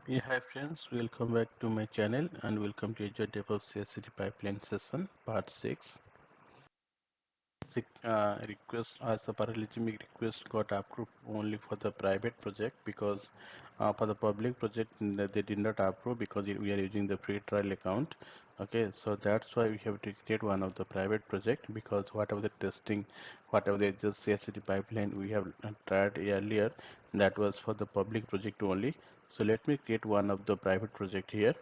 Yeah, hi friends, welcome back to my channel and welcome to Azure DevOps CI/CD pipeline session part 6. Request as the parallelismic request got approved only for the private project because for the public project they did not approve because we are using the free trial account. Okay, so that's why we have to create one of the private project because whatever the testing, whatever the just CI/CD pipeline we have tried earlier, that was for the public project only. So let me create one of the private project here.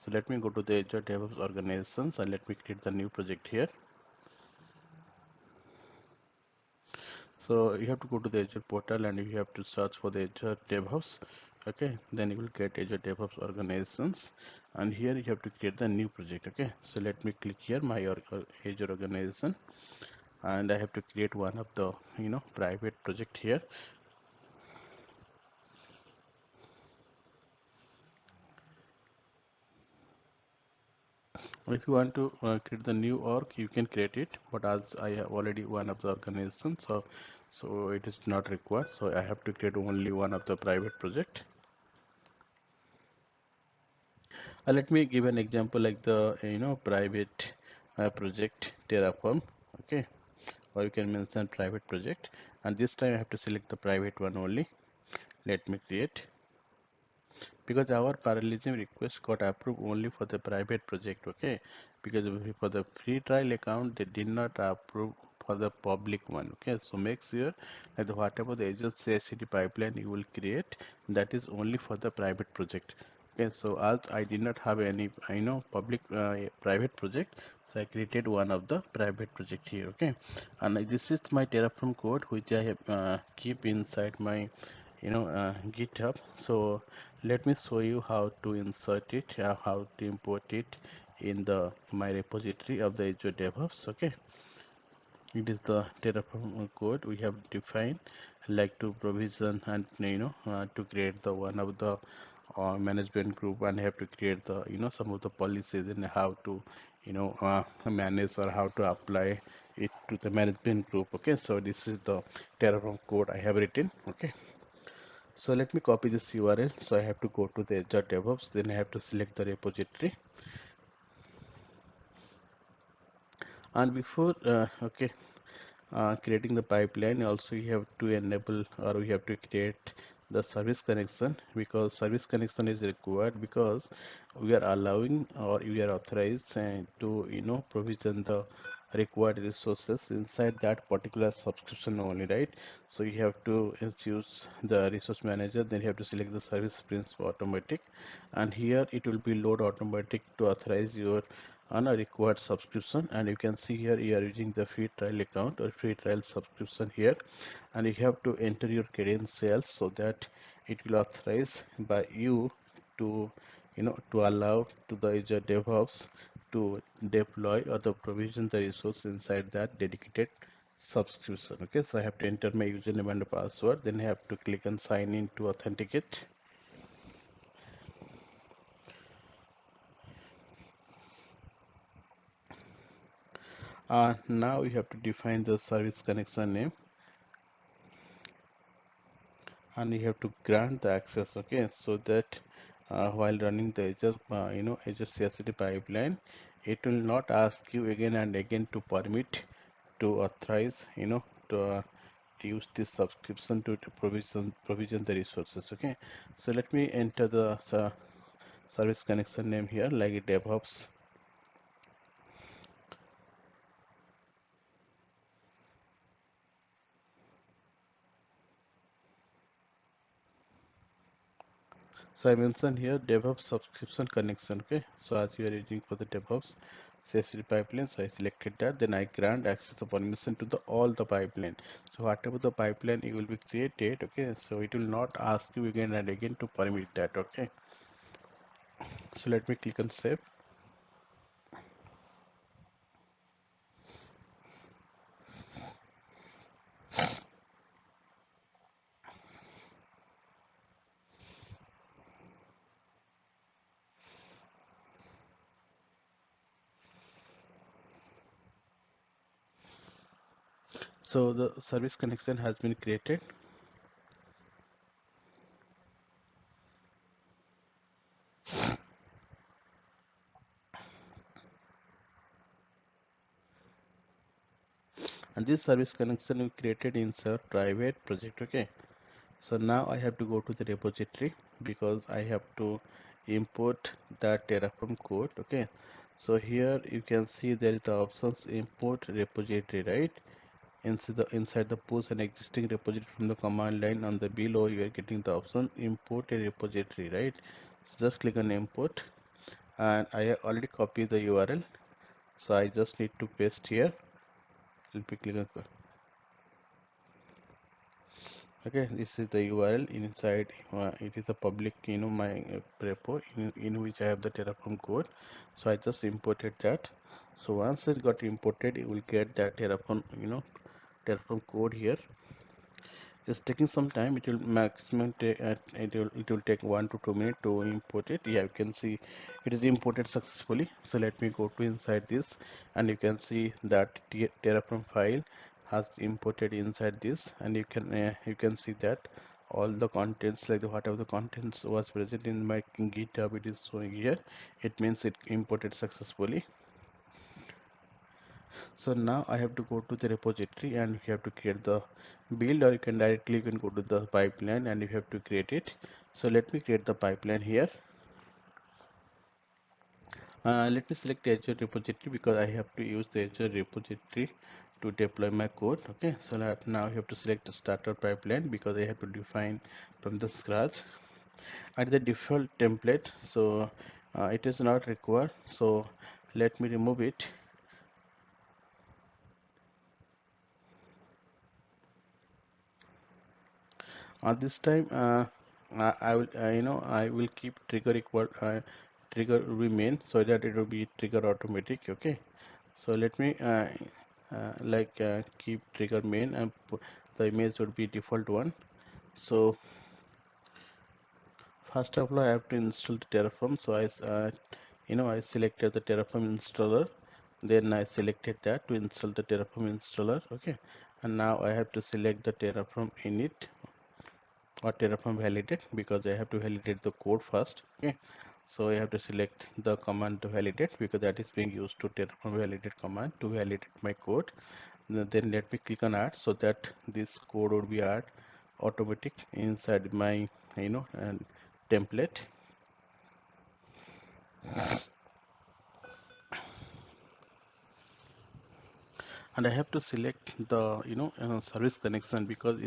So let me go to the Azure DevOps organizations and let me create the new project here. So you have to go to the Azure portal and you have to search for the Azure DevOps. Okay, then you will get Azure DevOps organizations, and here you have to create the new project. Okay, so let me click here my Azure organization, and I have to create one of the private project here. If you want to create the new org, you can create it, but as I have already one of the organization, so it is not required. So I have to create only one of the private project. Let me give an example like the private project terraform. Okay, or you can mention private project, and this time I have to select the private one only. Let me create, because our parallelism request got approved only for the private project. Okay, because for the free trial account they did not approve for the public one. Okay, so make sure that whatever the Azure CI/CD pipeline you will create, that is only for the private project. Okay, so as I did not have any public private project, so I created one of the private project here. Okay, and this is my terraform code which I have keep inside my GitHub. So let me show you how to insert it, how to import it in the my repository of the Azure DevOps. Okay, it is the Terraform code we have defined, like to provision and to create the one of the management group, and have to create the some of the policies and how to manage or how to apply it to the management group. Okay, so this is the Terraform code I have written. Okay, so let me copy this URL. So I have to go to the Azure DevOps, then I have to select the repository. And before creating the pipeline, also you have to enable or we have to create the service connection, because service connection is required because we are allowing or we are authorized to provision the required resources inside that particular subscription only, right? So you have to choose the resource manager, then you have to select the service principal automatic, and here it will be load automatic to authorize your on a required subscription. And you can see here you are using the free trial account or free trial subscription here, and you have to enter your credentials so that it will authorize by you to to allow to the Azure DevOps to deploy or the provision the resource inside that dedicated subscription. Okay, so I have to enter my username and password, then I have to click on sign in to authenticate. Now you have to define the service connection name, and you have to grant the access. Okay, so that while running the Azure Azure CI/CD pipeline, it will not ask you again and again to permit to authorize to use this subscription to provision the resources. Okay, so let me enter the service connection name here like DevOps. So I mentioned here DevOps subscription connection. Okay, so as you are using for the DevOps CI/CD pipeline, so I selected that. Then I grant access the permission to the all the pipeline. So whatever the pipeline it will be created, okay, so it will not ask you again and again to permit that. Okay, so let me click on save. So the service connection has been created. and this service connection we created inside private project. Okay, so now I have to go to the repository because I have to import the Terraform code. Okay, so here you can see there is the options import repository, right? Inside the push an existing repository from the command line on the below you are getting the option import a repository, right? So just click on import, and I have already copied the URL, so I just need to paste here. Let me click on. Okay, this is the URL inside. It is a public, my repo in which I have the Terraform code. So I just imported that. So once it got imported, you will get that Terraform, Terraform code here. Just taking some time. It will maximum take it will take 1 to 2 minutes to import it. Yeah, you can see it is imported successfully. So let me go to inside this, and you can see that Terraform file has imported inside this, and you can see that all the contents, like whatever the contents was present in my GitHub, it is showing here. It means it imported successfully. So now I have to go to the repository, and you have to create the build, or you can go to the pipeline and you have to create it. So let me create the pipeline here. Let me select Azure repository because I have to use the Azure repository to deploy my code. Okay, so now you have to select the starter pipeline because I have to define from the scratch at the default template. So it is not required, so let me remove it. This time I will I will keep trigger equal trigger remain so that it will be trigger automatic. Okay, so let me keep trigger main, and the image would be default one. So first of all I have to install the Terraform. So I selected the Terraform installer, then I selected that to install the Terraform installer. Okay, and now I have to select the Terraform init or Terraform validate because I have to validate the code first. Okay, so I have to select the command to validate because that is being used to Terraform validate command to validate my code. Then let me click on add so that this code would be add automatic inside my and template. And I have to select the service connection because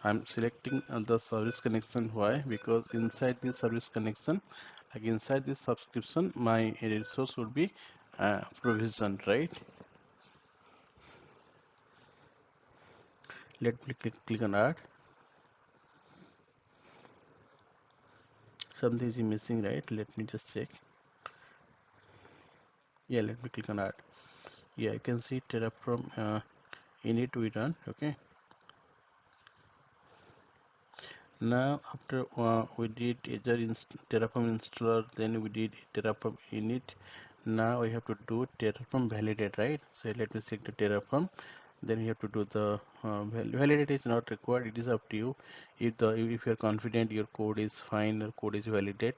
I'm selecting the service connection. Why? Because inside this service connection, like inside this subscription, my resource would be provisioned, right? Let me click on add. Something is missing, right? Let me just check. Yeah, let me click on add. Yeah, you can see Terraform init we done. Okay, now after we did Azure Terraform installer, then we did Terraform init. Now we have to do Terraform validate, right? So let me select the Terraform. Then we have to do the validate is not required. It is up to you. If you're confident your code is fine, your code is validate,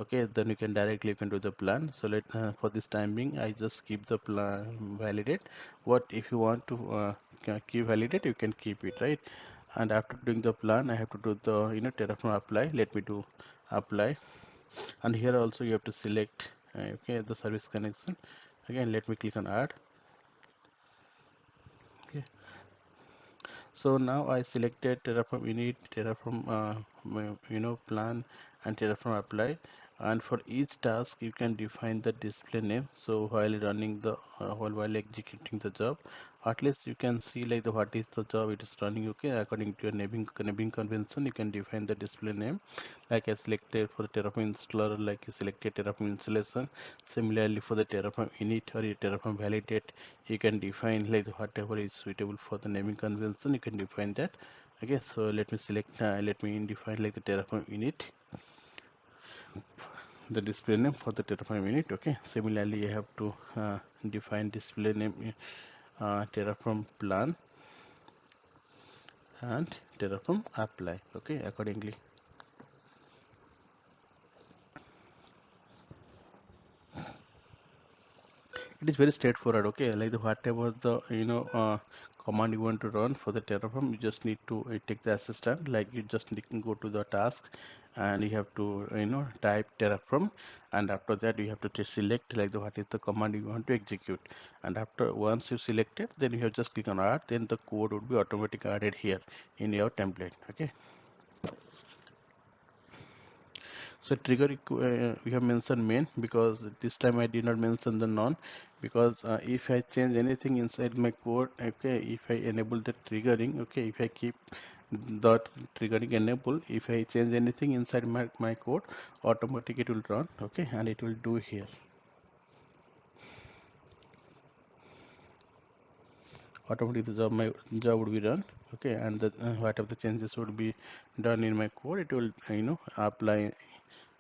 okay, then you can do the plan. So for this time being, I just keep the plan validate. What if you want to keep validate, you can keep it, right? And after doing the plan, I have to do the Terraform apply. Let me do apply, and here also you have to select okay, the service connection. Again, let me click on add. Okay, so now I selected Terraform init, Terraform plan, and Terraform apply. And for each task, you can define the display name. So while running the while executing the job, at least you can see like what is the job it is running. Okay, according to your naming convention, you can define the display name. Like I selected for the Terraform installer, like I selected Terraform installation. Similarly, for the Terraform init or your Terraform validate, you can define like whatever is suitable for the naming convention. You can define that. Okay, so let me define like the Terraform init, the display name for the Terraform init. Okay, similarly, I have to define display name Terraform plan and Terraform apply. Okay, accordingly. It is very straightforward. Okay, like the whatever the command you want to run for the terraform, you just need to take the assistant, like you just need to go to the task and you have to type terraform, and after that you have to select like the what is the command you want to execute, and after once you select it, then you have just click on add, then the code would be automatically added here in your template. Okay. So trigger we have mentioned main because this time I did not mention the none, because if I change anything inside my code, okay, if I enable the triggering, okay, if I keep the triggering enable, if I change anything inside my code, automatically it will run, okay, and it will do here. Automatically the job would be done, okay, and the whatever the changes would be done in my code, it will apply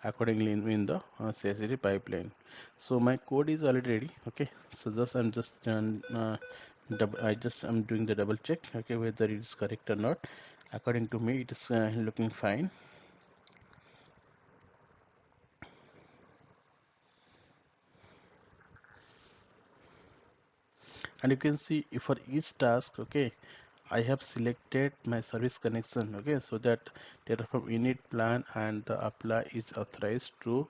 accordingly in the CI/CD pipeline. So my code is already ready. Okay, so just I'm just I'm doing the double check, okay, whether it is correct or not. According to me, it is looking fine. And you can see for each task, okay, I have selected my service connection, okay, so that Terraform init plan and the apply is authorized to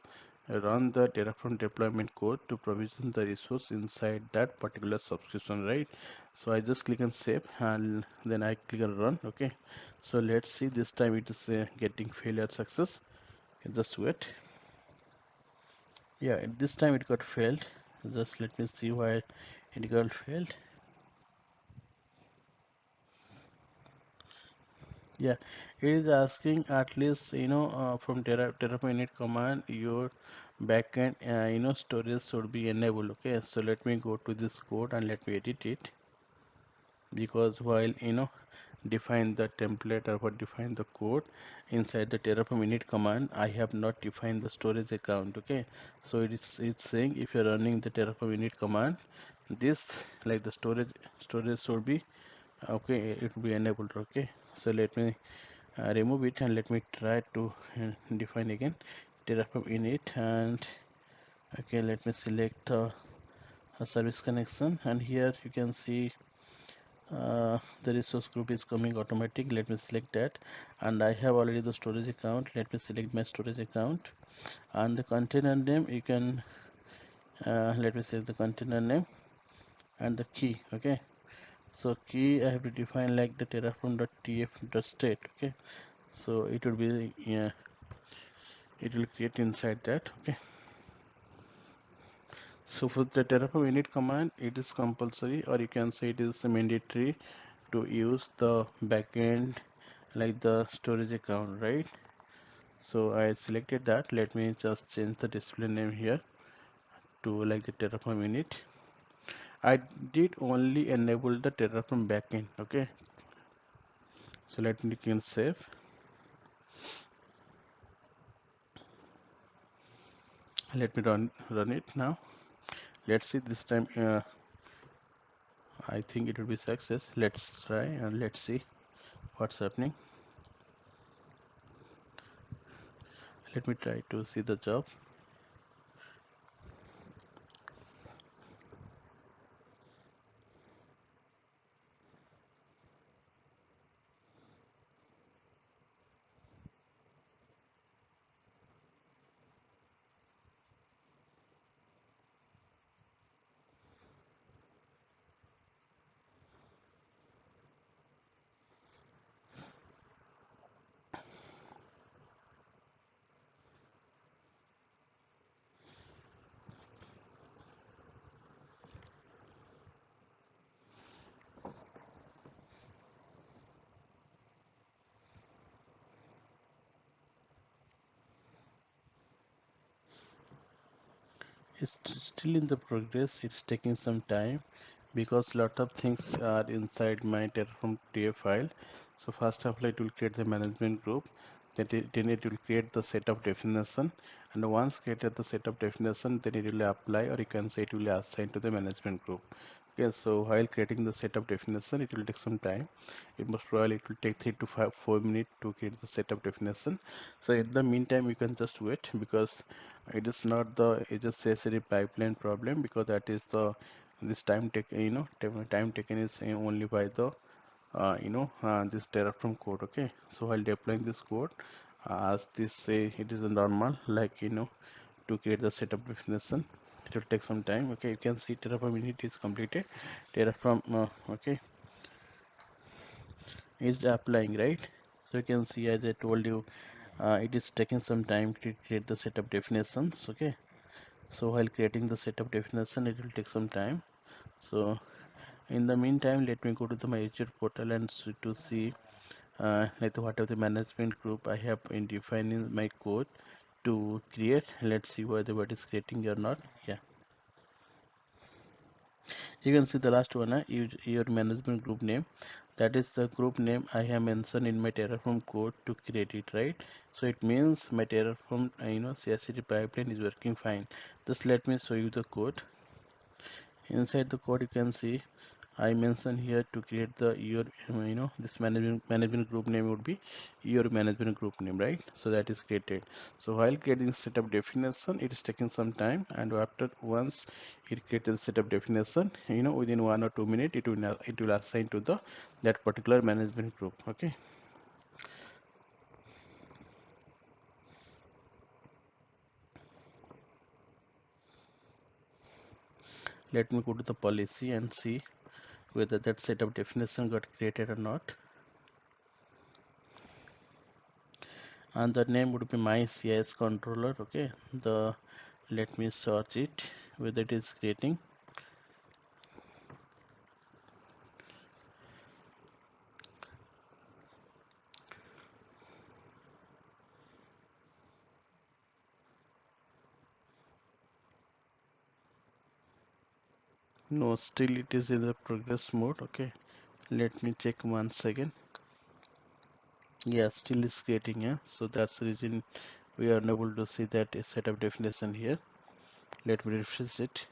run the Terraform deployment code to provision the resource inside that particular subscription, right? So I just click on save and then I click on run, okay. So let's see, this time it is getting failure success. Okay, just wait. Yeah, this time it got failed. Just let me see why it got failed. Yeah, it is asking at least from Terraform init command your backend storage should be enabled. Okay, so let me go to this code and let me edit it, because while define the template or what define the code inside the Terraform init command, I have not defined the storage account. Okay, so it's saying if you're running the Terraform init command, this like the storage should be okay, it will be enabled. Okay, so let me remove it and let me try to define again terraform init, and okay, let me select a service connection, and here you can see the resource group is coming automatic. Let me select that, and I have already the storage account. Let me select my storage account, and the container name you can let me select the container name and the key. Okay, so key I have to define like the terraform.tf.state. Okay, so it will be it will create inside that. Okay, so for the terraform init command, it is compulsory, or you can say it is mandatory to use the backend like the storage account, right? So I selected that. Let me just change the display name here to like the terraform init. I did only enable the terraform backend. Okay, so let me can save. Let me run it now. Let's see this time. I think it will be success. Let's try and let's see what's happening. Let me try to see the job. It's still in the progress. It's taking some time because lot of things are inside my Terraform TF file. So first of all, it will create the management group. Then it will create the set of definition. And once created the set of definition, then it will apply, or you can say it will assign to the management group. Okay, so while creating the setup definition, it will take some time. It most probably it will take 3 to 4 minutes to create the setup definition. So in the meantime, you can just wait because it is not the it just CSD pipeline problem because that is the this time take time taken is only by the this Terraform code. Okay, so while deploying this code, as this say it is a normal like to create the setup definition, it will take some time. Okay, you can see Terraform init is completed. Terraform okay is applying, right? So you can see, as I told you, it is taking some time to create the setup definitions. Okay, so while creating the setup definition, it will take some time. So in the meantime, let me go to the my Azure portal and to see like what are the management group I have in defining my code to create. Let's see whether what is creating or not. Yeah, you can see the last one, your management group name. That is the group name I have mentioned in my Terraform code to create it, right? So it means my Terraform CI/CD pipeline is working fine. Just let me show you the code. Inside the code, you can see I mentioned here to create the your this management group name would be your management group name, right? So that is created. So while creating setup definition, it is taking some time, and after once it created setup definition, within 1 or 2 minutes it will assign to the that particular management group. Okay, let me go to the policy and see whether that setup definition got created or not. And the name would be my CIS controller. Okay, the let me search it whether it is creating. No, still it is in the progress mode. Okay, let me check once again. Yeah, still is creating. Yeah, so that's the reason we are unable to see that setup definition here. Let me refresh it.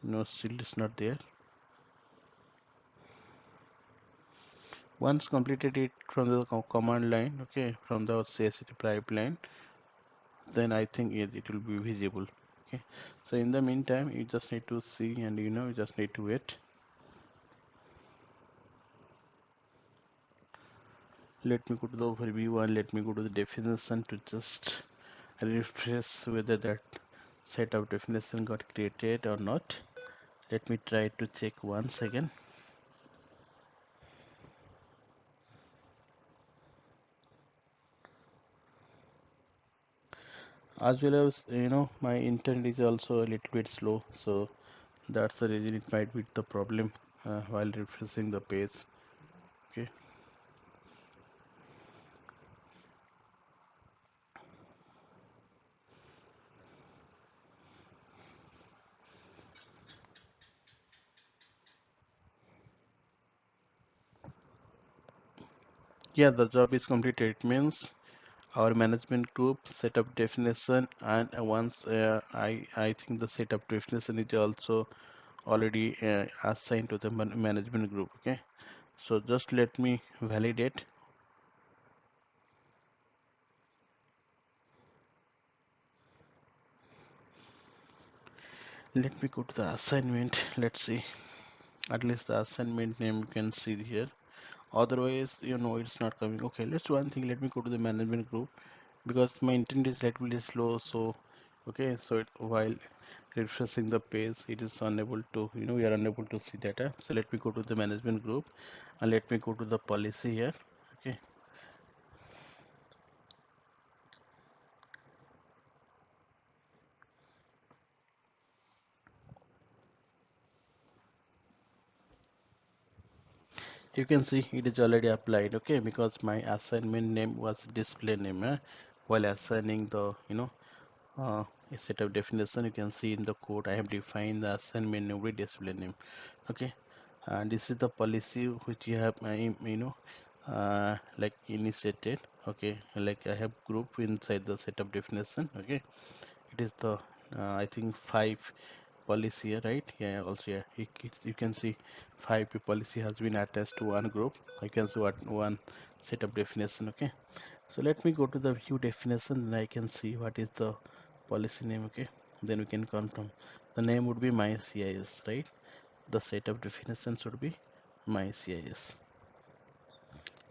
No, still is not there. Once completed it from the command line, okay, from the CSD pipeline, then I think it will be visible. Okay, so in the meantime, you just need to see, and you just need to wait. Let me go to the overview and let me go to the definition to just refresh whether that set of definition got created or not. Let me try to check once again. As well as my internet is also a little bit slow, so that's the reason it might be the problem while refreshing the page. Okay, yeah, the job is completed. It means our management group setup definition, and once I think the setup definition is also already assigned to the management group. Okay, so just let me validate. Let me go to the assignment. Let's see, at least the assignment name you can see here. Otherwise it's not coming. Okay, let's do one thing. Let me go to the management group because my internet is little slow. So okay, so while refreshing the page, it is unable to we are unable to see data. So let me go to the management group and let me go to the policy here. Okay, you can see it is already applied. Okay, because my assignment name was display name, while assigning the uh, a set of definition, you can see in the code I have defined the assignment name with display name. Okay, and this is the policy which you have like initiated. Okay, like I have group inside the setup definition. Okay, it is the I think policy here, right? Yeah, also, yeah, you can see 5p policy has been attached to one group. I can see what one set of definition. Okay, so let me go to the view definition and I can see what is the policy name. Okay, then we can confirm the name would be my CIS, right? The set of definition should be my CIS.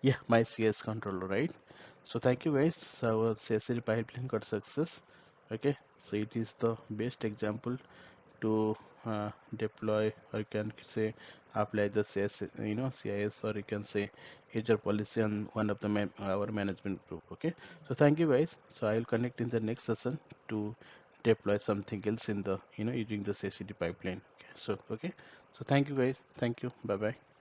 Yeah, my CS controller, right? So thank you guys. So our CSL pipeline got success. Okay, so it is the best example to deploy, or you can say apply the CS, CIS, or you can say Azure policy on one of the our management group. Okay, so thank you guys. So I will connect in the next session to deploy something else in the using the CCD pipeline. Okay, so thank you guys. Thank you. Bye bye.